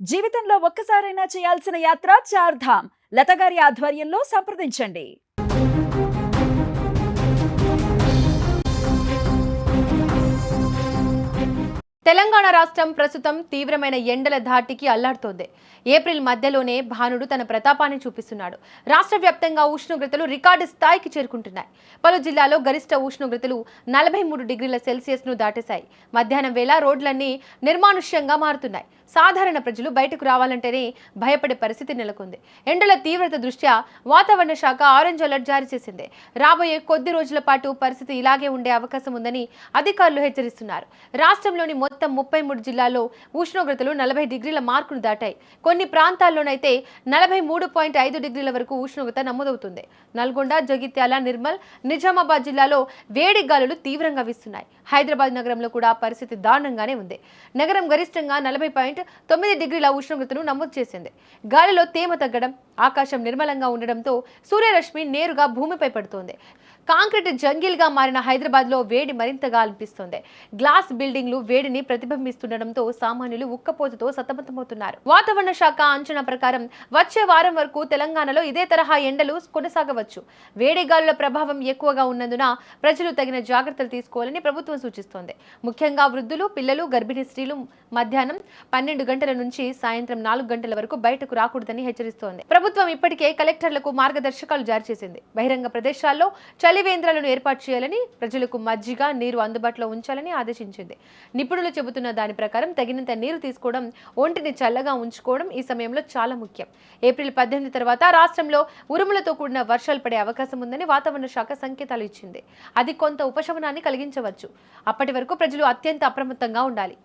జీవితంలో ఒక్కసారైనా చేయాల్సిన యాత్ర చార్ధామ్. లతగారి ఆధ్వర్యంలో సంప్రదించండి. తెలంగాణ రాష్ట్రం ప్రస్తుతం తీవ్రమైన ఎండల ధాటికి అల్లాడుతోంది. ఏప్రిల్ మధ్యలోనే భానుడు తన ప్రతాపాన్ని చూపిస్తున్నాడు. రాష్ట్ర వ్యాప్తంగా ఉష్ణోగ్రతలు రికార్డు స్థాయికి చేరుకుంటున్నాయి. పలు జిల్లాల్లో గరిష్ట ఉష్ణోగ్రతలు 43 డిగ్రీల సెల్సియస్ను దాటేశాయి. మధ్యాహ్నం వేళ రోడ్లన్నీ నిర్మానుష్యంగా మారుతున్నాయి. సాధారణ ప్రజలు బయటకు రావాలంటేనే భయపడే పరిస్థితి నెలకొంది. ఎండల తీవ్రత దృష్ట్యా వాతావరణ శాఖ ఆరెంజ్ అలర్ట్ జారీ చేసింది. రాబోయే కొద్ది రోజుల పాటు పరిస్థితి ఇలాగే ఉండే అవకాశం ఉందని అధికారులు హెచ్చరిస్తున్నారు. రాష్ట్రంలోని మొత్తం 33 జిల్లాల్లో ఉష్ణోగ్రతలు 40 డిగ్రీల మార్కును దాటాయి. కొన్ని ప్రాంతాల్లోనైతే 43.5 డిగ్రీల వరకు ఉష్ణోగ్రత నమోదవుతుంది. నల్గొండ, జగిత్యాల, నిర్మల్, నిజామాబాద్ జిల్లాలో వేడి గాలులు తీవ్రంగా వీస్తున్నాయి. హైదరాబాద్ నగరంలో కూడా పరిస్థితి దారుణంగానే ఉంది. నగరం గరిష్టంగా 40.9 డిగ్రీల ఉష్ణోగ్రతను నమోదు చేసింది. గాలిలో తేమ తగ్గడం, ఆకాశం నిర్మలంగా ఉండడంతో సూర్యరశ్మి నేరుగా భూమిపై పడుతోంది. కాంక్రీట్ జంగిల్గా మారిన హైదరాబాద్లో వేడి మరింతగా అనిపిస్తోంది. గ్లాస్ బిల్డింగ్లు వేడిని ప్రతిబింబిస్తుండటంతో సామాన్యులు ఉక్కపోతతో సతమతమవుతున్నారు. వాతావరణ శాఖ అంచనా ప్రకారం వచ్చే వారం వరకు తెలంగాణలో ఇదే తరహా ఎండలు కొనసాగవచ్చు. వేడి గాలుల ప్రభావం ఎక్కువగా ఉన్నందున ప్రజలు తగిన జాగ్రత్తలు తీసుకోవాలని ప్రభుత్వం సూచిస్తోంది. ముఖ్యంగా వృద్ధులు, పిల్లలు, గర్భిణీ స్త్రీలు మధ్యాహ్నం 12 గంటల నుంచి సాయంత్రం 4 గంటల వరకు బయటకు రాకూడదని హెచ్చరిస్తోంది. ప్రభుత్వం ఇప్పటికే కలెక్టర్లకు మార్గదర్శకాలు జారీ చేసింది. బహిరంగ ప్రదేశాల్లో చలివేంద్రాలను ఏర్పాటు చేయాలని, ప్రజలకు మజ్జిగ, నీరు అందుబాటులో ఉంచాలని ఆదేశించింది. నిపుణులు చెబుతున్న దాని ప్రకారం తగినంత నీరు తీసుకోవడం, ఒంటిని చల్లగా ఉంచుకోవడం ఈ సమయంలో చాలా ముఖ్యం. ఏప్రిల్ 18 తర్వాత రాష్ట్రంలో ఉరుములతో కూడిన వర్షాలు పడే అవకాశం ఉందని వాతావరణ శాఖ సంకేతాలు ఇచ్చింది. అది కొంత ఉపశమనాన్ని కలిగించవచ్చు. అప్పటి వరకు ప్రజలు అత్యంత అప్రమత్తంగా ఉండాలి.